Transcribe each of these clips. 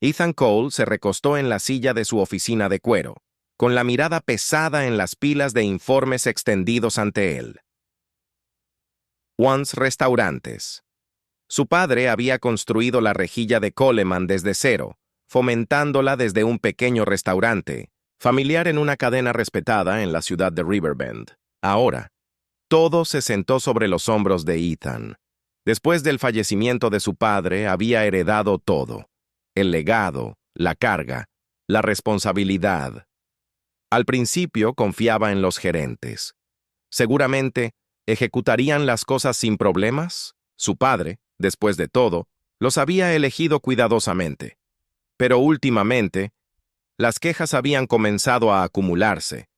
Ethan Cole se recostó en la silla de su oficina de cuero, con la mirada pesada en las pilas de informes extendidos ante él. Once Restaurantes. Su padre había construido la rejilla de Coleman desde cero, fomentándola desde un pequeño restaurante, familiar en una cadena respetada en la ciudad de Riverbend. Ahora, todo se sentó sobre los hombros de Ethan. Después del fallecimiento de su padre, había heredado todo: el legado, la carga, la responsabilidad. Al principio confiaba en los gerentes. Seguramente ejecutarían las cosas sin problemas. Su padre, después de todo, los había elegido cuidadosamente. Pero últimamente, las quejas habían comenzado a acumularse.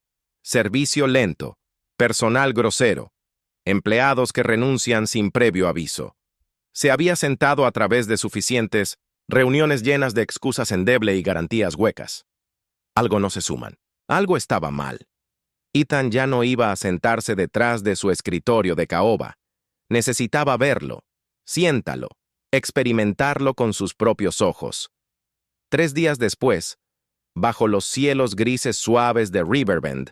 Servicio lento, personal grosero, empleados que renuncian sin previo aviso. Se había sentado a través de suficientes reuniones llenas de excusas endeble y garantías huecas. Algo no se suman. Algo estaba mal. Ethan ya no iba a sentarse detrás de su escritorio de caoba. Necesitaba verlo, siéntalo, experimentarlo con sus propios ojos. 3 días después, bajo los cielos grises suaves de Riverbend,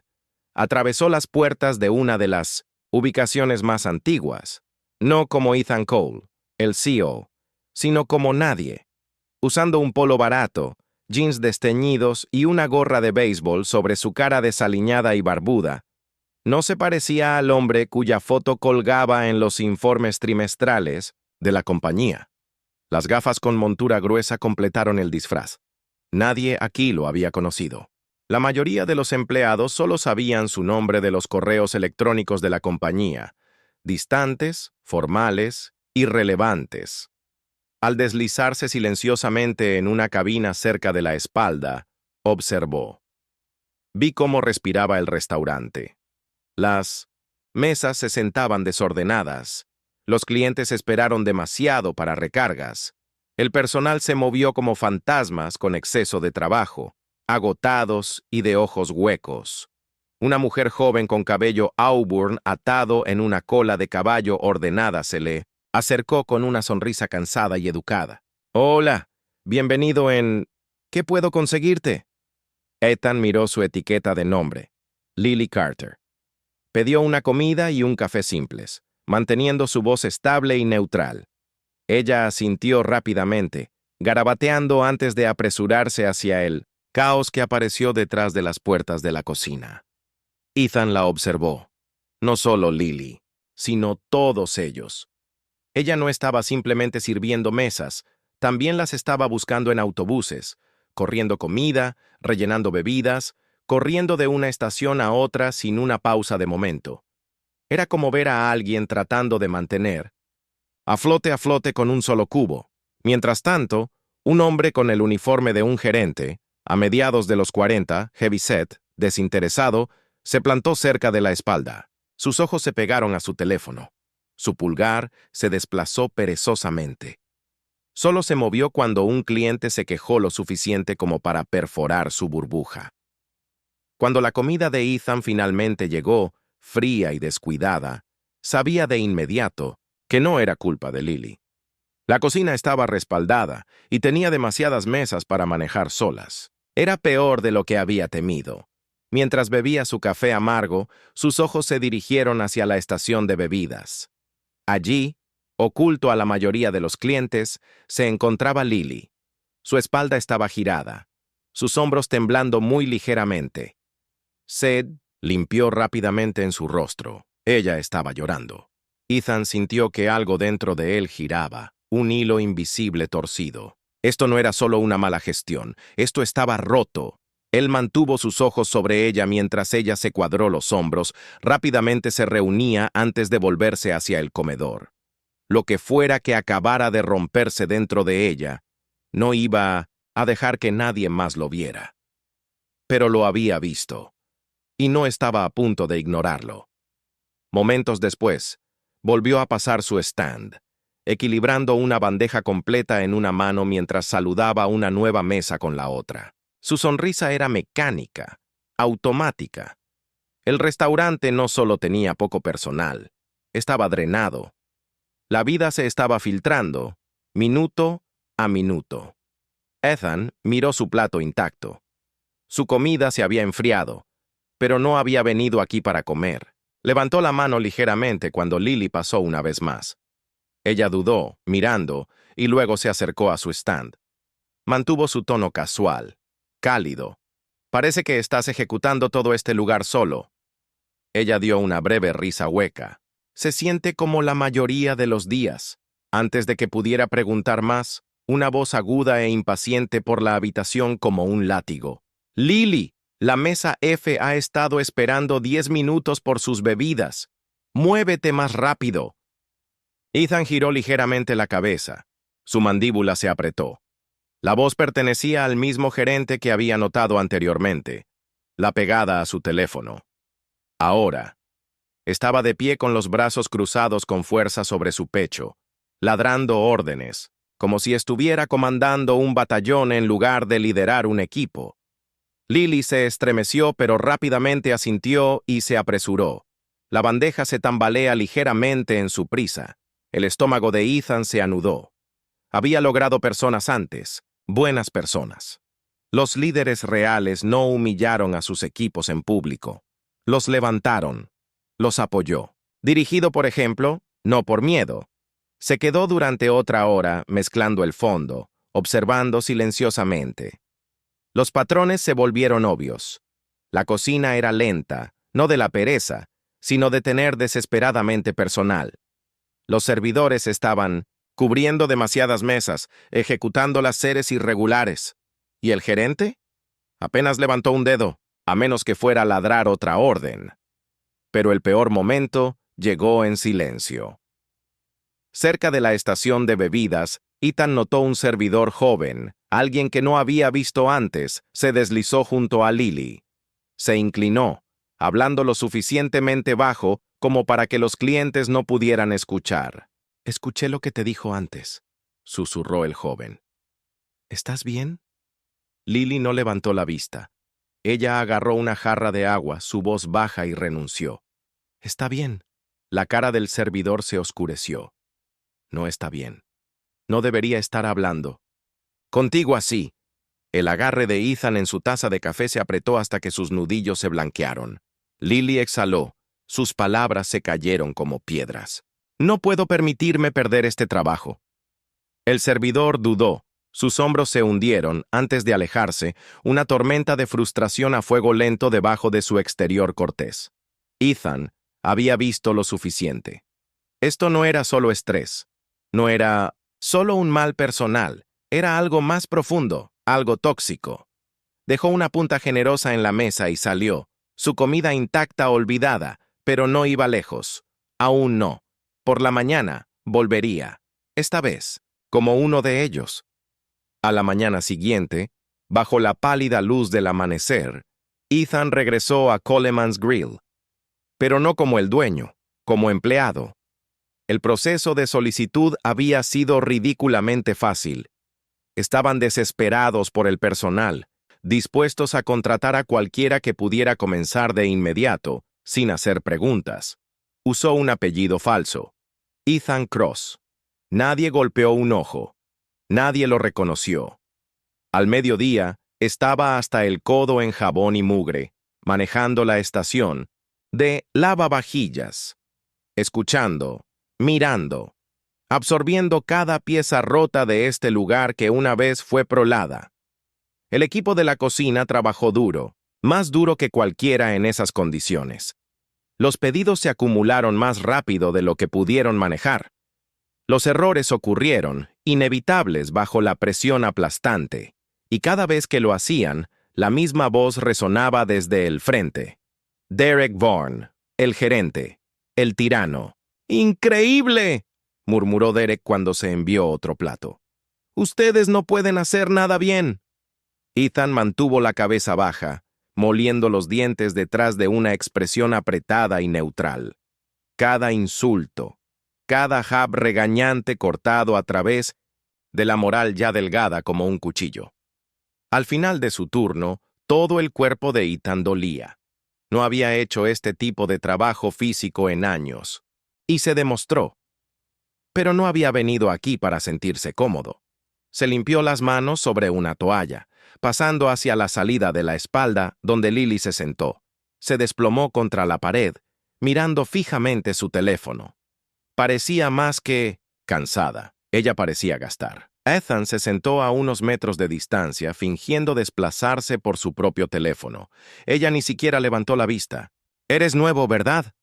atravesó las puertas de una de las ubicaciones más antiguas, no como Ethan Cole, el CEO, sino como nadie, usando un polo barato, jeans desteñidos y una gorra de béisbol sobre su cara desaliñada y barbuda. No se parecía al hombre cuya foto colgaba en los informes trimestrales de la compañía. Las gafas con montura gruesa completaron el disfraz. Nadie aquí lo había conocido. La mayoría de los empleados solo sabían su nombre de los correos electrónicos de la compañía, distantes, formales, irrelevantes. Al deslizarse silenciosamente en una cabina cerca de la espalda, observó. Vi cómo respiraba el restaurante. Las mesas se sentaban desordenadas. Los clientes esperaron demasiado para recargas. El personal se movió como fantasmas con exceso de trabajo, agotados y de ojos huecos. Una mujer joven con cabello auburn atado en una cola de caballo ordenada se le acercó con una sonrisa cansada y educada. «Hola, bienvenido en... ¿Qué puedo conseguirte?» Ethan miró su etiqueta de nombre. Lily Carter. Pidió una comida y un café simples, manteniendo su voz estable y neutral. Ella asintió rápidamente, garabateando antes de apresurarse hacia el caos que apareció detrás de las puertas de la cocina. Ethan la observó. No solo Lily, sino todos ellos. Ella no estaba simplemente sirviendo mesas, también las estaba buscando en autobuses, corriendo comida, rellenando bebidas, corriendo de una estación a otra sin una pausa de momento. Era como ver a alguien tratando de mantener a flote con un solo cubo. Mientras tanto, un hombre con el uniforme de un gerente, a mediados de los 40, heavyset, desinteresado, se plantó cerca de la espalda. Sus ojos se pegaron a su teléfono. Su pulgar se desplazó perezosamente. Solo se movió cuando un cliente se quejó lo suficiente como para perforar su burbuja. Cuando la comida de Ethan finalmente llegó, fría y descuidada, sabía de inmediato que no era culpa de Lily. La cocina estaba respaldada y tenía demasiadas mesas para manejar solas. Era peor de lo que había temido. Mientras bebía su café amargo, sus ojos se dirigieron hacia la estación de bebidas. Allí, oculto a la mayoría de los clientes, se encontraba Lily. Su espalda estaba girada, sus hombros temblando muy ligeramente. Sed limpió rápidamente en su rostro. Ella estaba llorando. Ethan sintió que algo dentro de él giraba, un hilo invisible torcido. Esto no era solo una mala gestión, esto estaba roto. Él mantuvo sus ojos sobre ella mientras ella se cuadró los hombros, rápidamente se reunía antes de volverse hacia el comedor. Lo que fuera que acabara de romperse dentro de ella, no iba a dejar que nadie más lo viera. Pero lo había visto, y no estaba a punto de ignorarlo. Momentos después, volvió a pasar su stand, equilibrando una bandeja completa en una mano mientras saludaba una nueva mesa con la otra. Su sonrisa era mecánica, automática. El restaurante no solo tenía poco personal, estaba drenado. La vida se estaba filtrando, minuto a minuto. Ethan miró su plato intacto. Su comida se había enfriado, pero no había venido aquí para comer. Levantó la mano ligeramente cuando Lily pasó una vez más. Ella dudó, mirando, y luego se acercó a su stand. Mantuvo su tono casual, cálido. Parece que estás ejecutando todo este lugar solo. Ella dio una breve risa hueca. Se siente como la mayoría de los días. Antes de que pudiera preguntar más, una voz aguda e impaciente por la habitación como un látigo. «Lily, la mesa F ha estado esperando 10 minutos por sus bebidas. ¡Muévete más rápido!». Ethan giró ligeramente la cabeza. Su mandíbula se apretó. La voz pertenecía al mismo gerente que había notado anteriormente, la pegada a su teléfono. Ahora, estaba de pie con los brazos cruzados con fuerza sobre su pecho, ladrando órdenes, como si estuviera comandando un batallón en lugar de liderar un equipo. Lily se estremeció, pero rápidamente asintió y se apresuró. La bandeja se tambalea ligeramente en su prisa. El estómago de Ethan se anudó. Había logrado personas antes, buenas personas. Los líderes reales no humillaron a sus equipos en público. Los levantaron, los apoyó. Dirigido, por ejemplo, no por miedo. Se quedó durante otra hora mezclando el fondo, observando silenciosamente. Los patrones se volvieron obvios. La cocina era lenta, no de la pereza, sino de tener desesperadamente personal. Los servidores estaban cubriendo demasiadas mesas, ejecutando las series irregulares. ¿Y el gerente? Apenas levantó un dedo, a menos que fuera a ladrar otra orden. Pero el peor momento llegó en silencio. Cerca de la estación de bebidas, Ethan notó un servidor joven, alguien que no había visto antes, se deslizó junto a Lily. Se inclinó, hablando lo suficientemente bajo como para que los clientes no pudieran escuchar. «Escuché lo que te dijo antes», susurró el joven. «¿Estás bien?» Lily no levantó la vista. Ella agarró una jarra de agua, su voz baja y renunció. «Está bien». La cara del servidor se oscureció. «No está bien. No debería estar hablando. Contigo así». El agarre de Ethan en su taza de café se apretó hasta que sus nudillos se blanquearon. Lily exhaló. Sus palabras se cayeron como piedras. «No puedo permitirme perder este trabajo». El servidor dudó. Sus hombros se hundieron, antes de alejarse, una tormenta de frustración a fuego lento debajo de su exterior cortés. Ethan había visto lo suficiente. Esto no era solo estrés. No era solo un mal personal. Era algo más profundo, algo tóxico. Dejó una punta generosa en la mesa y salió. Su comida intacta olvidada, pero no iba lejos. Aún no. Por la mañana, volvería. Esta vez, como uno de ellos. A la mañana siguiente, bajo la pálida luz del amanecer, Ethan regresó a Coleman's Grill. Pero no como el dueño, como empleado. El proceso de solicitud había sido ridículamente fácil. Estaban desesperados por el personal, dispuestos a contratar a cualquiera que pudiera comenzar de inmediato, sin hacer preguntas. Usó un apellido falso. Ethan Cross. Nadie golpeó un ojo. Nadie lo reconoció. Al mediodía, estaba hasta el codo en jabón y mugre, manejando la estación de lavavajillas, escuchando, mirando, absorbiendo cada pieza rota de este lugar que una vez fue prolada. El equipo de la cocina trabajó duro, más duro que cualquiera en esas condiciones. Los pedidos se acumularon más rápido de lo que pudieron manejar. Los errores ocurrieron, inevitables bajo la presión aplastante, y cada vez que lo hacían, la misma voz resonaba desde el frente. Derek Vaughan, el gerente, el tirano. «¡Increíble!», murmuró Derek cuando se envió otro plato. «Ustedes no pueden hacer nada bien». Ethan mantuvo la cabeza baja, moliendo los dientes detrás de una expresión apretada y neutral. Cada insulto, cada jab regañante cortado a través de la moral ya delgada como un cuchillo. Al final de su turno, todo el cuerpo de Ethan dolía. No había hecho este tipo de trabajo físico en años. Y se demostró. Pero no había venido aquí para sentirse cómodo. Se limpió las manos sobre una toalla, pasando hacia la salida de la espalda donde Lily se sentó. Se desplomó contra la pared, mirando fijamente su teléfono. Parecía más que cansada. Ella parecía gastar. Ethan se sentó a unos metros de distancia, fingiendo desplazarse por su propio teléfono. Ella ni siquiera levantó la vista. «¿Eres nuevo, verdad?»,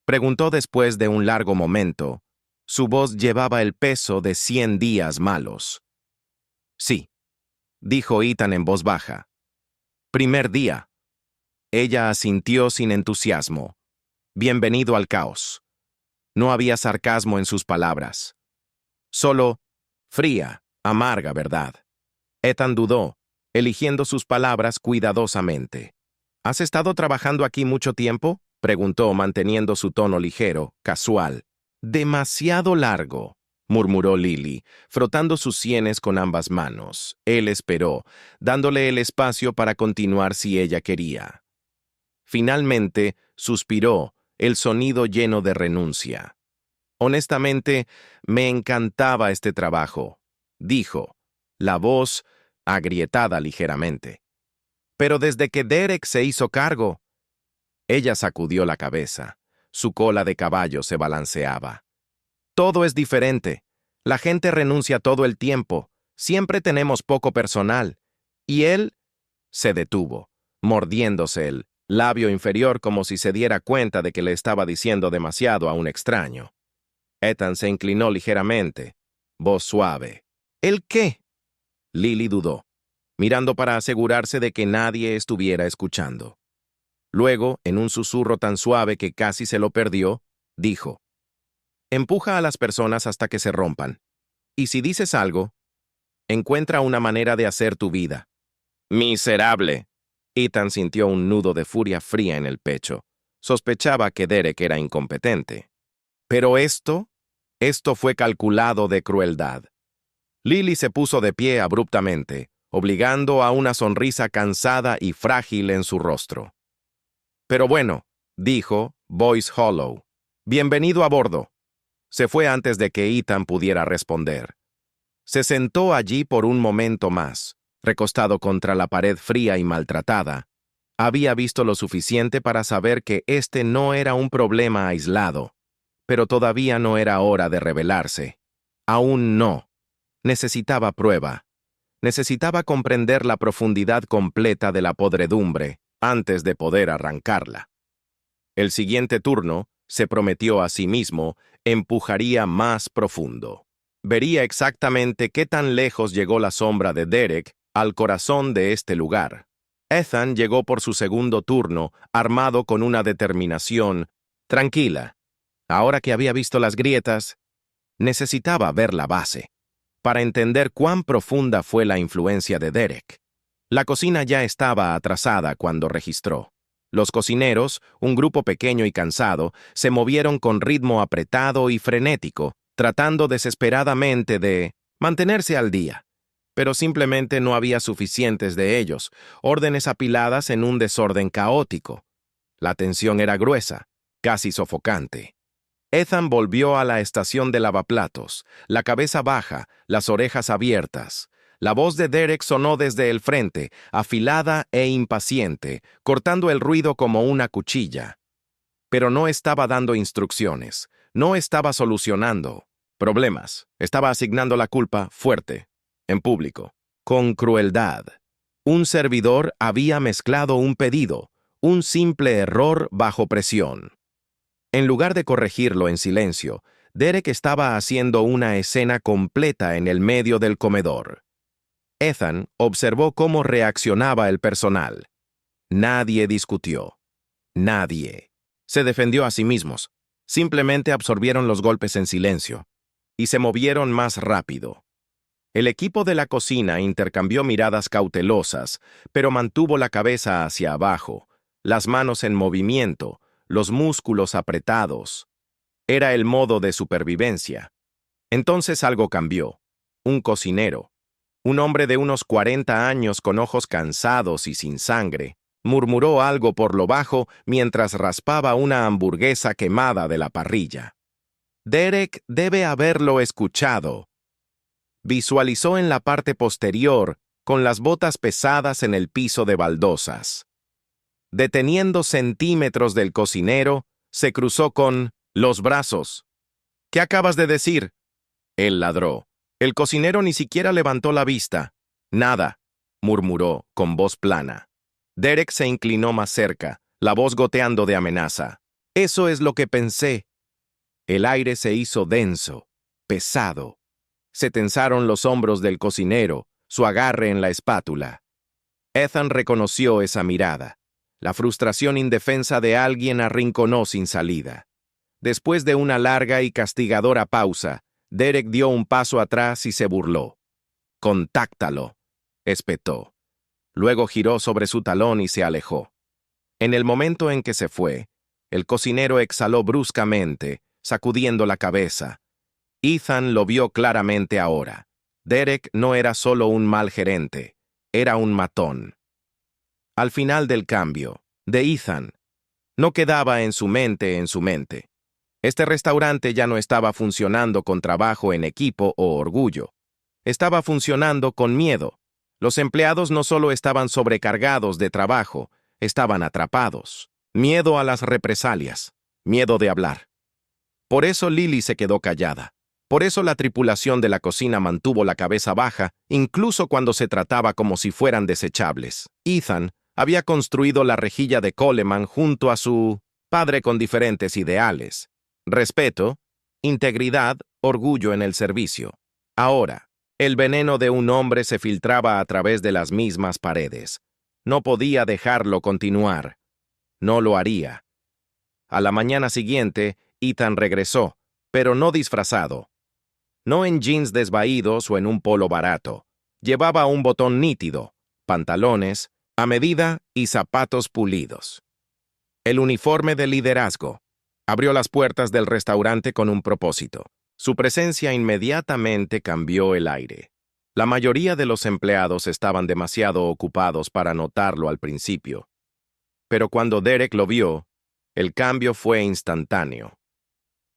preguntó después de un largo momento. Su voz llevaba el peso de 100 días malos. «Sí», dijo Ethan en voz baja. «Primer día». Ella asintió sin entusiasmo. Bienvenido al caos. No había sarcasmo en sus palabras. Solo fría, amarga verdad. Ethan dudó, eligiendo sus palabras cuidadosamente. ¿Has estado trabajando aquí mucho tiempo?, preguntó, manteniendo su tono ligero, casual. Demasiado largo, murmuró Lily, frotando sus sienes con ambas manos. Él esperó, dándole el espacio para continuar si ella quería. Finalmente, suspiró, el sonido lleno de renuncia. Honestamente, me encantaba este trabajo, dijo, la voz agrietada ligeramente. Pero desde que Derek se hizo cargo... Ella sacudió la cabeza. Su cola de caballo se balanceaba. Todo es diferente. La gente renuncia todo el tiempo. Siempre tenemos poco personal. Y él se detuvo, mordiéndose el labio inferior como si se diera cuenta de que le estaba diciendo demasiado a un extraño. Ethan se inclinó ligeramente, voz suave. ¿El qué? Lily dudó, mirando para asegurarse de que nadie estuviera escuchando. Luego, en un susurro tan suave que casi se lo perdió, dijo: «Empuja a las personas hasta que se rompan. Y si dices algo, encuentra una manera de hacer tu vida». «Miserable». Ethan sintió un nudo de furia fría en el pecho. Sospechaba que Derek era incompetente. Pero esto fue calculado de crueldad. Lily se puso de pie abruptamente, obligando a una sonrisa cansada y frágil en su rostro. «Pero bueno», dijo, voice hollow, «bienvenido a bordo». Se fue antes de que Ethan pudiera responder. Se sentó allí por un momento más, recostado contra la pared fría y maltratada. Había visto lo suficiente para saber que este no era un problema aislado, pero todavía no era hora de rebelarse. Aún no. Necesitaba prueba. Necesitaba comprender la profundidad completa de la podredumbre antes de poder arrancarla. El siguiente turno, se prometió a sí mismo, empujaría más profundo. Vería exactamente qué tan lejos llegó la sombra de Derek al corazón de este lugar. Ethan llegó por su segundo turno, armado con una determinación tranquila. Ahora que había visto las grietas, necesitaba ver la base, para entender cuán profunda fue la influencia de Derek. La cocina ya estaba atrasada cuando registró. Los cocineros, un grupo pequeño y cansado, se movieron con ritmo apretado y frenético, tratando desesperadamente de mantenerse al día. Pero simplemente no había suficientes de ellos, órdenes apiladas en un desorden caótico. La tensión era gruesa, casi sofocante. Ethan volvió a la estación de lavaplatos, la cabeza baja, las orejas abiertas. La voz de Derek sonó desde el frente, afilada e impaciente, cortando el ruido como una cuchilla. Pero no estaba dando instrucciones, no estaba solucionando problemas, estaba asignando la culpa fuerte, en público, con crueldad. Un servidor había mezclado un pedido, un simple error bajo presión. En lugar de corregirlo en silencio, Derek estaba haciendo una escena completa en el medio del comedor. Ethan observó cómo reaccionaba el personal. Nadie discutió. Nadie. Se defendió a sí mismos. Simplemente absorbieron los golpes en silencio. Y se movieron más rápido. El equipo de la cocina intercambió miradas cautelosas, pero mantuvo la cabeza hacia abajo, las manos en movimiento, los músculos apretados. Era el modo de supervivencia. Entonces algo cambió. Un cocinero, un hombre de unos 40 años con ojos cansados y sin sangre, murmuró algo por lo bajo mientras raspaba una hamburguesa quemada de la parrilla. Derek debe haberlo escuchado. Visualizó en la parte posterior, con las botas pesadas en el piso de baldosas. Deteniendo centímetros del cocinero, se cruzó con los brazos. ¿Qué acabas de decir? Él ladró. El cocinero ni siquiera levantó la vista. Nada, murmuró con voz plana. Derek se inclinó más cerca, la voz goteando de amenaza. Eso es lo que pensé. El aire se hizo denso, pesado. Se tensaron los hombros del cocinero, su agarre en la espátula. Ethan reconoció esa mirada. La frustración indefensa de alguien arrinconó sin salida. Después de una larga y castigadora pausa, Derek dio un paso atrás y se burló. «Contáctalo», espetó. Luego giró sobre su talón y se alejó. En el momento en que se fue, el cocinero exhaló bruscamente, sacudiendo la cabeza. Ethan lo vio claramente ahora. Derek no era solo un mal gerente, era un matón. Al final del cambio, de Ethan, no quedaba en su mente. Este restaurante ya no estaba funcionando con trabajo en equipo o orgullo. Estaba funcionando con miedo. Los empleados no solo estaban sobrecargados de trabajo, estaban atrapados. Miedo a las represalias, miedo de hablar. Por eso Lily se quedó callada. Por eso la tripulación de la cocina mantuvo la cabeza baja, incluso cuando se trataba como si fueran desechables. Ethan había construido la rejilla de Coleman junto a su padre con diferentes ideales. Respeto, integridad, orgullo en el servicio. Ahora, el veneno de un hombre se filtraba a través de las mismas paredes. No podía dejarlo continuar. No lo haría. A la mañana siguiente, Ethan regresó, pero no disfrazado. No en jeans desvaídos o en un polo barato. Llevaba un botón nítido, pantalones, a medida y zapatos pulidos. El uniforme de liderazgo. Abrió las puertas del restaurante con un propósito. Su presencia inmediatamente cambió el aire. La mayoría de los empleados estaban demasiado ocupados para notarlo al principio. Pero cuando Derek lo vio, el cambio fue instantáneo.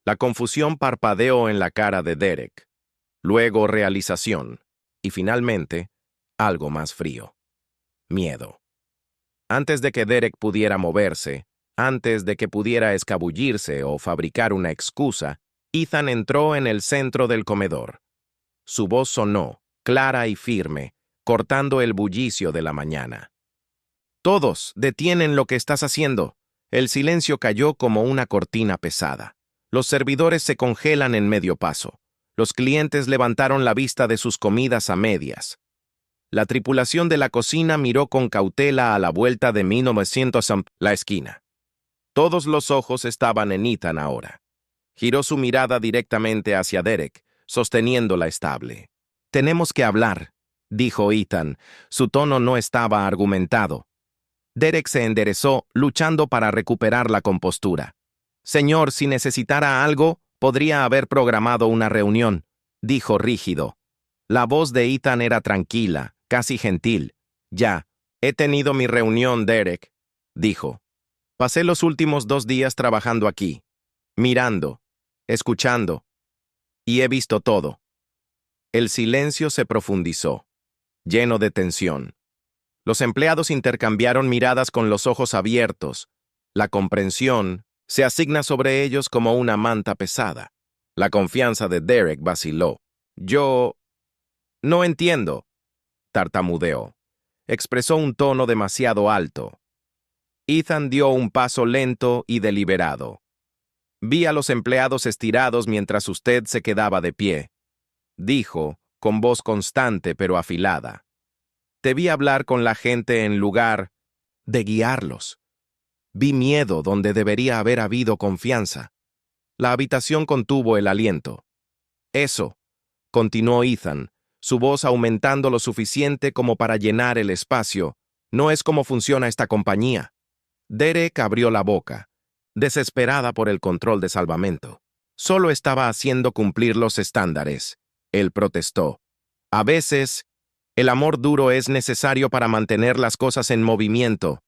La confusión parpadeó en la cara de Derek. Luego realización. Y finalmente, algo más frío. Miedo. Antes de que Derek pudiera moverse, antes de que pudiera escabullirse o fabricar una excusa, Ethan entró en el centro del comedor. Su voz sonó, clara y firme, cortando el bullicio de la mañana. «Todos, detienen lo que estás haciendo». El silencio cayó como una cortina pesada. Los servidores se congelan en medio paso. Los clientes levantaron la vista de sus comidas a medias. La tripulación de la cocina miró con cautela a la vuelta de 1900 la esquina. Todos los ojos estaban en Ethan ahora. Giró su mirada directamente hacia Derek, sosteniéndola estable. «Tenemos que hablar», dijo Ethan. Su tono no estaba argumentado. Derek se enderezó, luchando para recuperar la compostura. «Señor, si necesitara algo, podría haber programado una reunión», dijo rígido. La voz de Ethan era tranquila, casi gentil. «Ya, he tenido mi reunión, Derek», dijo. «Pasé los últimos 2 días trabajando aquí, mirando, escuchando, y he visto todo». El silencio se profundizó, lleno de tensión. Los empleados intercambiaron miradas con los ojos abiertos. La comprensión se asigna sobre ellos como una manta pesada. La confianza de Derek vaciló. «Yo no entiendo», tartamudeó. Expresó un tono demasiado alto. Ethan dio un paso lento y deliberado. «Vi a los empleados estirados mientras usted se quedaba de pie», dijo, con voz constante pero afilada. «Te vi hablar con la gente en lugar de guiarlos. Vi miedo donde debería haber habido confianza». La habitación contuvo el aliento. «Eso», continuó Ethan, su voz aumentando lo suficiente como para llenar el espacio, «no es cómo funciona esta compañía». Derek abrió la boca, desesperada por el control de salvamento. Solo estaba haciendo cumplir los estándares. Él protestó. «A veces, el amor duro es necesario para mantener las cosas en movimiento».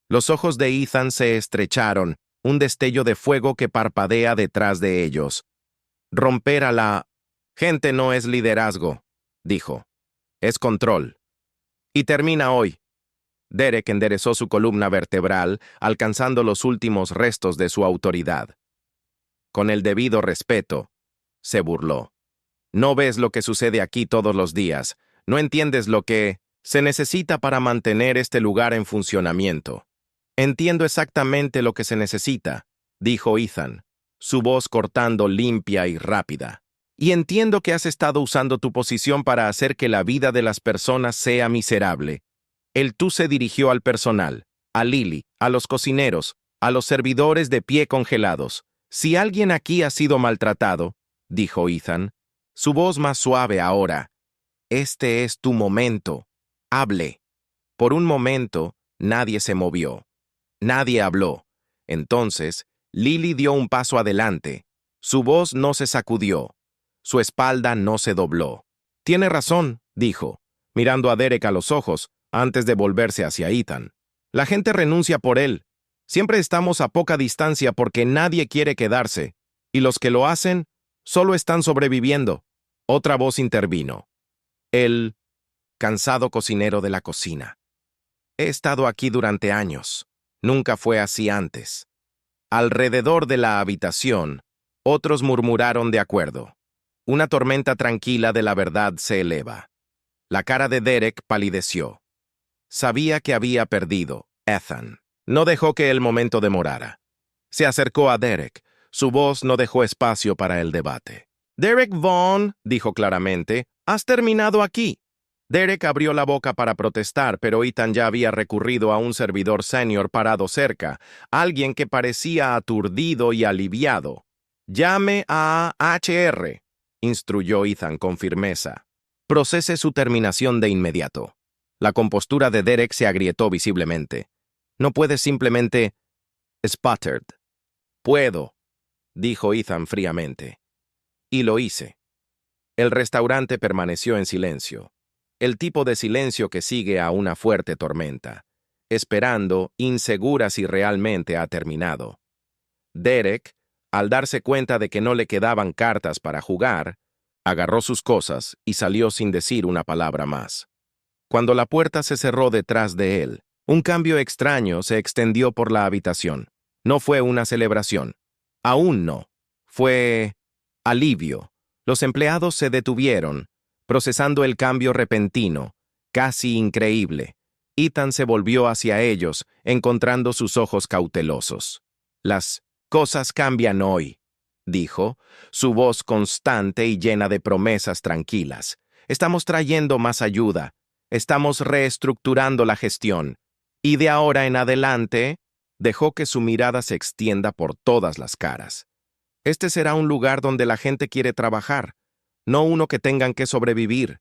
Los ojos de Ethan se estrecharon, un destello de fuego que parpadea detrás de ellos. «Romper a la Gente no es liderazgo, dijo. Es control. Y termina hoy. Derek enderezó su columna vertebral, alcanzando los últimos restos de su autoridad. Con el debido respeto, se burló. No ves lo que sucede aquí todos los días. No entiendes lo que se necesita para mantener este lugar en funcionamiento. Entiendo exactamente lo que se necesita, dijo Ethan, su voz cortando limpia y rápida. Y entiendo que has estado usando tu posición para hacer que la vida de las personas sea miserable. El tú se dirigió al personal, a Lily, a los cocineros, a los servidores de pie congelados. Si alguien aquí ha sido maltratado, dijo Ethan, su voz más suave ahora, este es tu momento. Hable. Por un momento, nadie se movió. Nadie habló. Entonces, Lily dio un paso adelante. Su voz no se sacudió. Su espalda no se dobló. Tiene razón, dijo, mirando a Derek a los ojos, antes de volverse hacia Ethan. La gente renuncia por él. Siempre estamos a poca distancia porque nadie quiere quedarse. Y los que lo hacen, solo están sobreviviendo. Otra voz intervino. El cansado cocinero de la cocina. He estado aquí durante años. Nunca fue así antes. Alrededor de la habitación, otros murmuraron de acuerdo. Una tormenta tranquila de la verdad se eleva. La cara de Derek palideció. Sabía que había perdido, Ethan. No dejó que el momento demorara. Se acercó a Derek. Su voz no dejó espacio para el debate. Derek Vaughn, dijo claramente, has terminado aquí. Derek abrió la boca para protestar, pero Ethan ya había recurrido a un servidor senior parado cerca, alguien que parecía aturdido y aliviado. Llame a HR, instruyó Ethan con firmeza. Procese su terminación de inmediato. La compostura de Derek se agrietó visiblemente. No puedes simplemente... Sputtered. Puedo, dijo Ethan fríamente. Y lo hice. El restaurante permaneció en silencio. El tipo de silencio que sigue a una fuerte tormenta, esperando, insegura si realmente ha terminado. Derek, al darse cuenta de que no le quedaban cartas para jugar, agarró sus cosas y salió sin decir una palabra más. Cuando la puerta se cerró detrás de él, un cambio extraño se extendió por la habitación. No fue una celebración. Aún no. Fue alivio. Los empleados se detuvieron, procesando el cambio repentino, casi increíble. Ethan se volvió hacia ellos, encontrando sus ojos cautelosos. Las cosas cambian hoy, dijo, su voz constante y llena de promesas tranquilas. Estamos trayendo más ayuda. Estamos reestructurando la gestión. Y de ahora en adelante, dejó que su mirada se extienda por todas las caras. Este será un lugar donde la gente quiere trabajar, no uno que tengan que sobrevivir.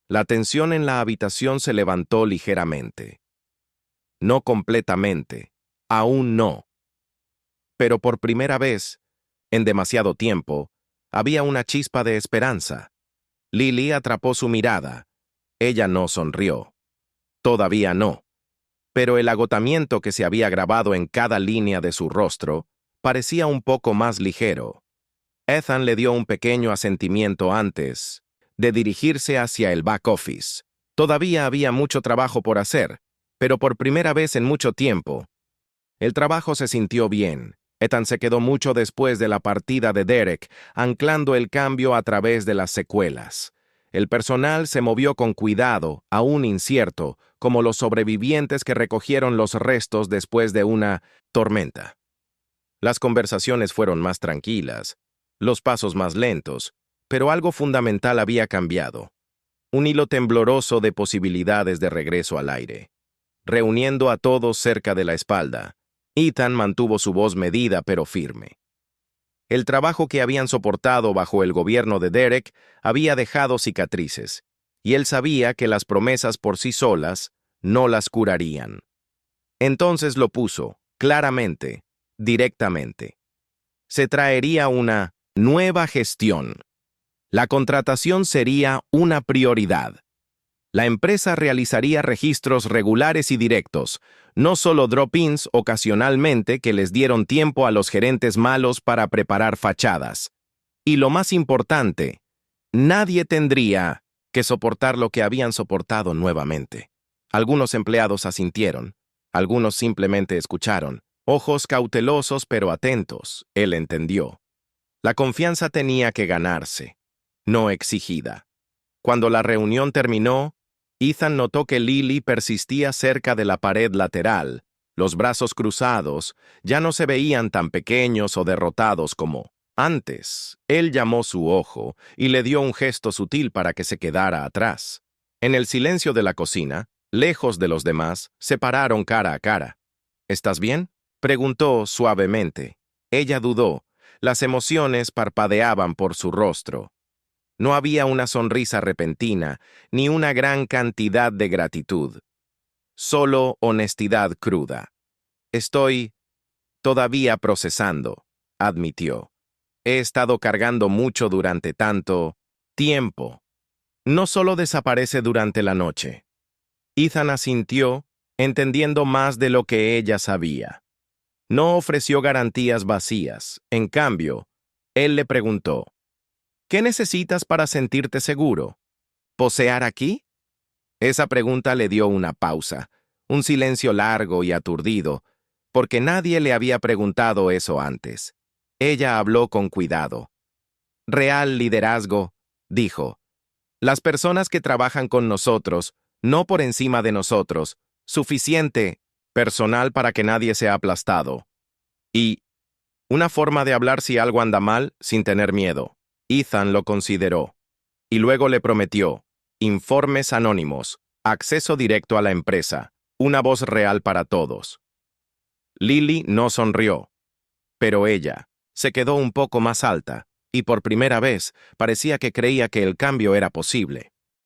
La tensión en la habitación se levantó ligeramente. No completamente, aún no. Pero por primera vez, en demasiado tiempo, había una chispa de esperanza. Lily atrapó su mirada. Ella no sonrió. Todavía no. Pero el agotamiento que se había grabado en cada línea de su rostro parecía un poco más ligero. Ethan le dio un pequeño asentimiento antes de dirigirse hacia el back office. Todavía había mucho trabajo por hacer, pero por primera vez en mucho tiempo. El trabajo se sintió bien. Ethan se quedó mucho después de la partida de Derek, anclando el cambio a través de las secuelas. El personal se movió con cuidado, aún incierto, como los sobrevivientes que recogieron los restos después de una tormenta. Las conversaciones fueron más tranquilas, los pasos más lentos, pero algo fundamental había cambiado. Un hilo tembloroso de posibilidades de regreso al aire. Reuniendo a todos cerca de la espalda, Ethan mantuvo su voz medida pero firme. El trabajo que habían soportado bajo el gobierno de Derek había dejado cicatrices, y él sabía que las promesas por sí solas no las curarían. Entonces lo puso, claramente, directamente. Se traería una nueva gestión. La contratación sería una prioridad. La empresa realizaría registros regulares y directos, no solo drop-ins ocasionalmente que les dieron tiempo a los gerentes malos para preparar fachadas. Y lo más importante, Nadie tendría que soportar lo que habían soportado nuevamente. Algunos empleados asintieron, algunos simplemente escucharon, ojos cautelosos pero atentos. Él entendió. La confianza tenía que ganarse, no exigida. Cuando la reunión terminó, Ethan notó que Lily persistía cerca de la pared lateral. Los brazos cruzados ya no se veían tan pequeños o derrotados como antes. Él llamó su ojo y le dio un gesto sutil para que se quedara atrás. En el silencio de la cocina, lejos de los demás, se pararon cara a cara. ¿Estás bien?, preguntó suavemente. Ella dudó. Las emociones parpadeaban por su rostro. No había una sonrisa repentina, ni una gran cantidad de gratitud. Solo honestidad cruda. Estoy todavía procesando, admitió. He estado cargando mucho durante tanto tiempo. No solo desaparece durante la noche. Ethan asintió, entendiendo más de lo que ella sabía. No ofreció garantías vacías. En cambio, él le preguntó, ¿qué necesitas para sentirte seguro? ¿Posear aquí? Esa pregunta le dio una pausa, un silencio largo y aturdido, porque nadie le había preguntado eso antes. Ella habló con cuidado. Real liderazgo, dijo. Las personas que trabajan con nosotros, no por encima de nosotros, suficiente personal para que nadie sea aplastado. Y una forma de hablar si algo anda mal sin tener miedo. Ethan lo consideró. Y luego le prometió, informes anónimos, acceso directo a la empresa, una voz real para todos. Lily no sonrió, pero ella se quedó un poco más alta, y por primera vez parecía que creía que el cambio era posible.